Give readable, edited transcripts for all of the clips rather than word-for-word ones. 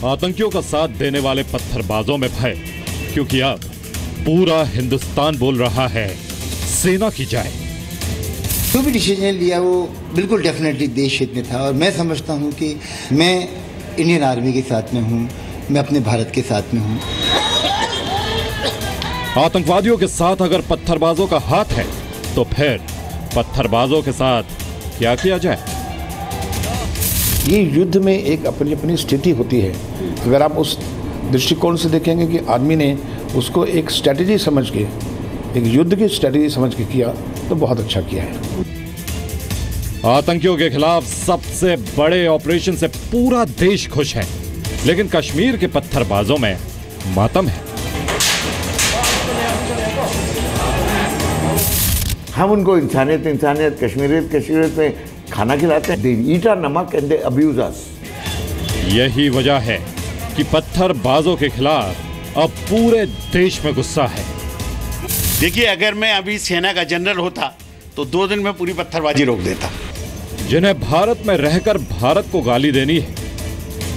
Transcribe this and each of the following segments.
आतंकियों का साथ देने वाले पत्थरबाजों में भय, क्योंकि अब पूरा हिंदुस्तान बोल रहा है सेना की जाए। जो भी डिसीजन लिया वो बिल्कुल डेफिनेटली देश हित में था, और मैं समझता हूं कि मैं इंडियन आर्मी के साथ में हूं, मैं अपने भारत के साथ में हूं। आतंकवादियों के साथ अगर पत्थरबाजों का हाथ है तो फिर पत्थरबाजों के साथ क्या किया जाए? ये युद्ध में एक अपनी अपनी स्थिति होती है। अगर आप उस दृष्टिकोण से देखेंगे कि आदमी ने उसको एक स्ट्रेटजी समझ के, एक युद्ध की स्ट्रेटजी समझ के किया, तो बहुत अच्छा किया है। आतंकियों के खिलाफ सबसे बड़े ऑपरेशन से पूरा देश खुश है, लेकिन कश्मीर के पत्थरबाजों में मातम है। हम उनको इंसानियत कश्मीरियत में खाना खिलाते हैं। They eat our नमक and they abuse us। यही वजह है कि पत्थरबाजों के खिलाफ अब पूरे देश में गुस्सा है। देखिए, अगर मैं अभी सेना का जनरल होता तो 2 दिन में पूरी पत्थरबाजी रोक देता। जिन्हें भारत में रहकर भारत को गाली देनी है,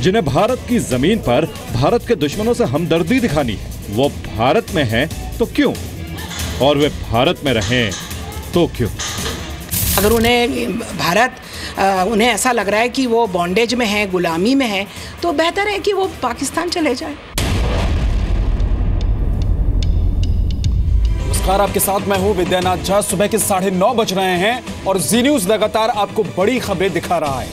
जिन्हें भारत की जमीन पर भारत के दुश्मनों से हमदर्दी दिखानी है, वो भारत में हैं तो क्यों, और वे भारत में रहें तो क्यों? अगर उन्हें ऐसा लग रहा है कि वो बॉन्डेज में है, गुलामी में है, तो बेहतर है कि वो पाकिस्तान चले जाए। नमस्कार, आपके साथ मैं हूं विद्यानाथ झा। सुबह के 9:30 बज रहे हैं और जी न्यूज लगातार आपको बड़ी खबरें दिखा रहा है।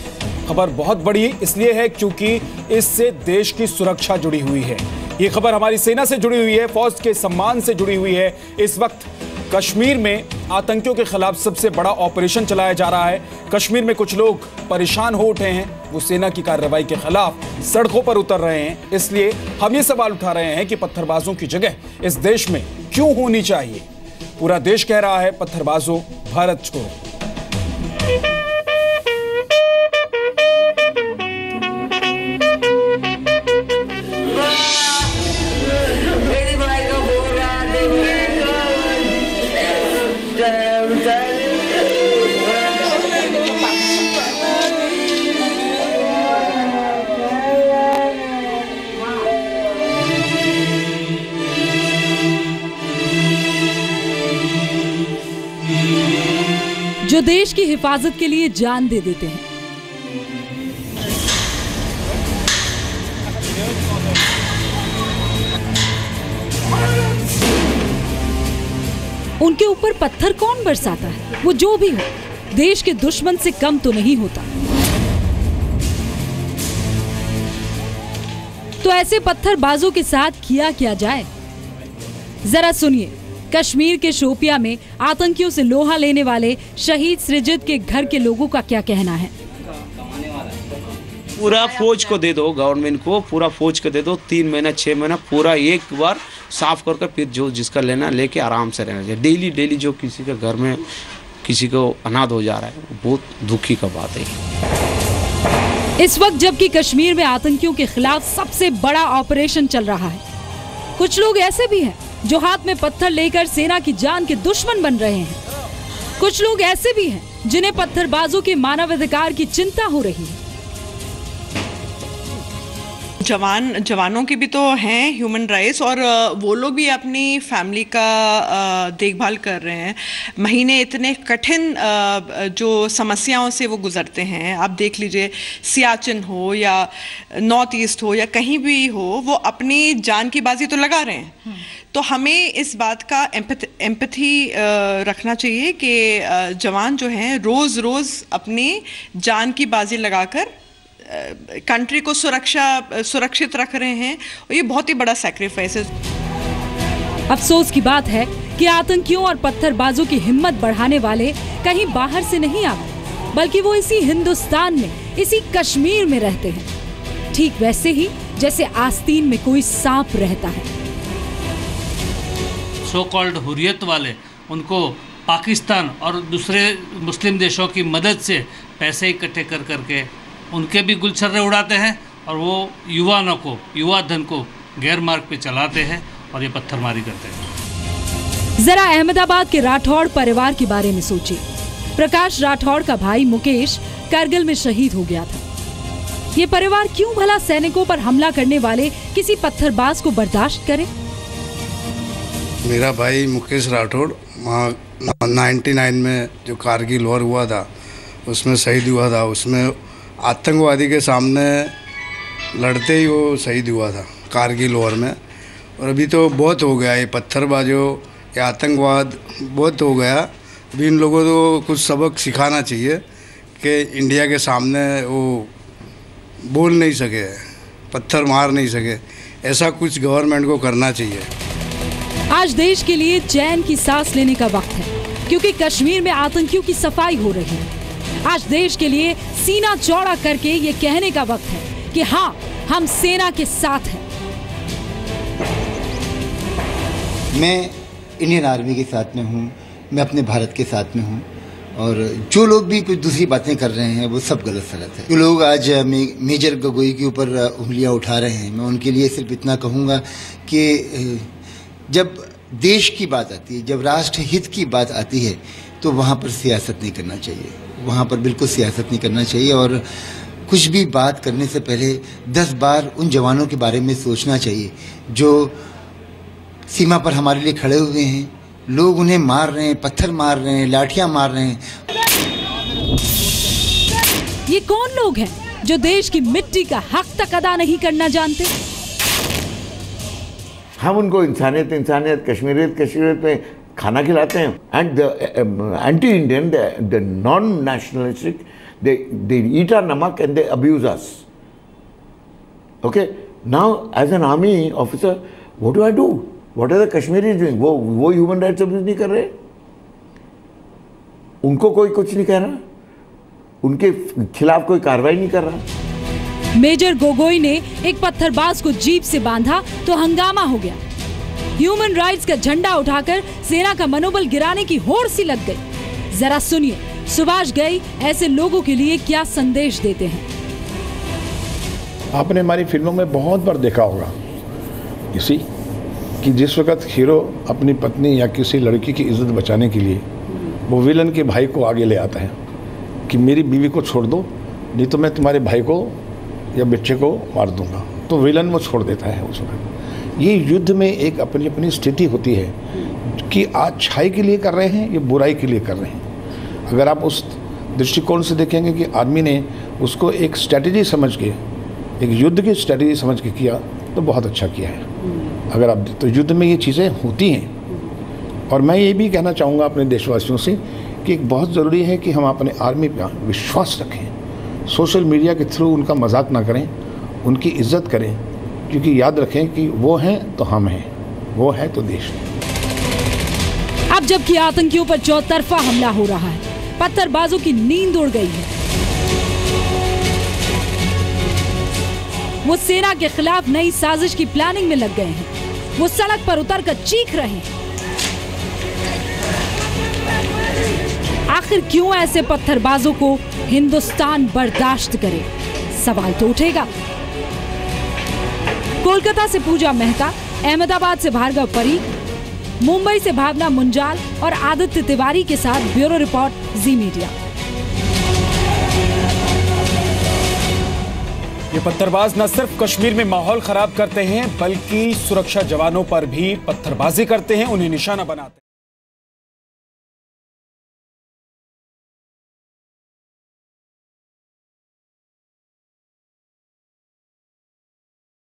खबर बहुत बड़ी इसलिए है क्योंकि इससे देश की सुरक्षा जुड़ी हुई है। ये खबर हमारी सेना से जुड़ी हुई है, फौज के सम्मान से जुड़ी हुई है। इस वक्त कश्मीर में आतंकियों के खिलाफ सबसे बड़ा ऑपरेशन चलाया जा रहा है। कश्मीर में कुछ लोग परेशान हो उठे हैं, वो सेना की कार्रवाई के खिलाफ सड़कों पर उतर रहे हैं। इसलिए हम ये सवाल उठा रहे हैं कि पत्थरबाजों की जगह इस देश में क्यों होनी चाहिए। पूरा देश कह रहा है पत्थरबाजों भारत छोड़ो। जो देश की हिफाजत के लिए जान दे देते हैं, उनके ऊपर पत्थर कौन बरसाता है? वो जो भी हो, देश के दुश्मन से कम तो नहीं होता। तो ऐसे पत्थरबाजों के साथ किया क्या जाए, जरा सुनिए। कश्मीर के शोपिया में आतंकियों से लोहा लेने वाले शहीद सृजित के घर के लोगों का क्या कहना है? पूरा फौज को दे दो, गवर्नमेंट को पूरा फौज को दे दो। 3 महीना 6 महीना पूरा एक बार साफ कर फिर जो जिसका लेना लेके आराम से रहना चाहिए। डेली जो किसी के घर में किसी को अनाथ हो जा रहा है, बहुत दुखी का बात है। इस वक्त जबकि कश्मीर में आतंकियों के खिलाफ सबसे बड़ा ऑपरेशन चल रहा है, कुछ लोग ऐसे भी हैं जो हाथ में पत्थर लेकर सेना की जान के दुश्मन बन रहे हैं। कुछ लोग ऐसे भी हैं जिन्हें पत्थरबाजों के मानवाधिकार की चिंता हो रही है। जवानों की भी तो हैं ह्यूमन राइट्स, और वो लोग भी अपनी फैमिली का देखभाल कर रहे हैं। महीने इतने कठिन जो समस्याओं से वो गुजरते हैं, आप देख लीजिए, सियाचिन हो या नॉर्थ ईस्ट हो या कहीं भी हो, वो अपनी जान की बाजी तो लगा रहे हैं। तो हमें इस बात का एम्पैथी रखना चाहिए कि जवान जो हैं रोज़ अपनी जान की बाजी लगाकर कंट्री को सुरक्षित रख रहे हैं, और ये बहुत ही बड़ा सैक्रिफाइस है। अफसोस की बात है कि आतंकियों और पत्थरबाजों की हिम्मत बढ़ाने वाले कहीं बाहर से नहीं आते, बल्कि वो इसी हिंदुस्तान में, इसी कश्मीर में रहते हैं, ठीक वैसे ही जैसे आस्तीन में कोई सांप रहता है। सो कॉल्ड हुर्रियत वाले उनको पाकिस्तान और दूसरे मुस्लिम देशों की मदद से पैसे इकट्ठे करके उनके भी गुलछर्रे उड़ाते हैं, और वो युवा धन को गैर मार्ग पे चलाते हैं और ये पत्थरमारी करते हैं। जरा अहमदाबाद के राठौड़ परिवार के बारे में सोचिए। प्रकाश राठौड़ का भाई मुकेश करगिल में शहीद हो गया था। ये परिवार क्यों भला सैनिकों पर हमला करने वाले किसी पत्थरबाज को बर्दाश्त करे? मेरा भाई मुकेश राठौड़ वहाँ 99 में जो कारगिल वॉर हुआ था उसमें शहीद हुआ था। उसमें आतंकवादी के सामने लड़ते ही वो शहीद हुआ था कारगिल वॉर में। और अभी तो बहुत हो गया ये पत्थरबाजों या आतंकवाद बहुत हो गया। अभी इन लोगों को कुछ सबक सिखाना चाहिए कि इंडिया के सामने वो बोल नहीं सके, पत्थर मार नहीं सके, ऐसा कुछ गवर्नमेंट को करना चाहिए। आज देश के लिए चैन की सांस लेने का वक्त है, क्योंकि कश्मीर में आतंकियों की सफाई हो रही है। आज देश के लिए सीना चौड़ा करके ये कहने का वक्त है कि हाँ, हम सेना के साथ हैं। मैं इंडियन आर्मी के साथ में हूँ, मैं अपने भारत के साथ में हूँ। और जो लोग भी कुछ दूसरी बातें कर रहे हैं वो सब गलत सलत है। जो लोग आज मेजर गगोई के ऊपर उंगलियां उठा रहे हैं, मैं उनके लिए सिर्फ इतना कहूँगा कि जब देश की बात आती है, जब राष्ट्र हित की बात आती है, तो वहाँ पर सियासत नहीं करना चाहिए। वहाँ पर बिल्कुल सियासत नहीं करना चाहिए। और कुछ भी बात करने से पहले 10 बार उन जवानों के बारे में सोचना चाहिए जो सीमा पर हमारे लिए खड़े हुए हैं। लोग उन्हें मार रहे हैं, पत्थर मार रहे हैं, लाठियां मार रहे हैं। ये कौन लोग हैं जो देश की मिट्टी का हक तक अदा नहीं करना जानते? हम उनको इंसानियत इंसानियत कश्मीरियत में खाना खिलाते हैं। And the anti Indian, the non nationalistic, they eat our namak and they abuse us. Okay, now as an army officer, what do I do? What are the Kashmiris doing? वो ह्यूमन राइट्स अब्यूज नहीं कर रहे, उनको कोई कुछ नहीं कह रहा, उनके खिलाफ कोई कार्रवाई नहीं कर रहा। मेजर गोगोई ने एक पत्थरबाज को जीप से बांधा तो हंगामा हो गया। ह्यूमन राइट्स का झंडा उठाकर सेना का मनोबल गिराने की होड़ सी लग गई। जरा सुनिए सुभाष घई ऐसे लोगों के लिए क्या संदेश देते हैं। आपने हमारी फिल्मों में बहुत बार देखा होगा इसी कि जिस वक्त हीरो अपनी पत्नी या किसी लड़की की इज्जत बचाने के लिए वो विलन के भाई को आगे ले आता है कि मेरी बीवी को छोड़ दो, नहीं तो मैं तुम्हारे भाई को या बच्चे को मार दूंगा, तो विलन वो छोड़ देता है उस वक्त। ये युद्ध में एक अपनी अपनी स्थिति होती है कि आज अच्छाई के लिए कर रहे हैं या बुराई के लिए कर रहे हैं। अगर आप उस दृष्टिकोण से देखेंगे कि आदमी ने उसको एक स्ट्रैटेजी समझ के, एक युद्ध की स्ट्रैटेजी समझ के किया, तो बहुत अच्छा किया है। अगर आप तो युद्ध में ये चीज़ें होती हैं। और मैं ये भी कहना चाहूँगा अपने देशवासियों से कि एक बहुत ज़रूरी है कि हम अपने आर्मी पर विश्वास रखें, सोशल मीडिया के थ्रू उनका मजाक ना करें, उनकी इज्जत करें, क्योंकि याद रखें कि वो हैं तो हम हैं, वो है तो देश है। अब जबकि आतंकियों पर चौतरफा हमला हो रहा है, पत्थरबाजों की नींद उड़ गई है। वो सेना के खिलाफ नई साजिश की प्लानिंग में लग गए हैं। वो सड़क पर उतरकर चीख रहे हैं। आखिर क्यों ऐसे पत्थरबाजों को हिंदुस्तान बर्दाश्त करे? सवाल तो उठेगा। कोलकाता से पूजा मेहता, अहमदाबाद से भार्गव परीख, मुंबई से भावना मुंजाल और आदित्य तिवारी के साथ ब्यूरो रिपोर्ट, जी मीडिया। ये पत्थरबाज न सिर्फ कश्मीर में माहौल खराब करते हैं, बल्कि सुरक्षा जवानों पर भी पत्थरबाजी करते हैं, उन्हें निशाना बनाते हैं।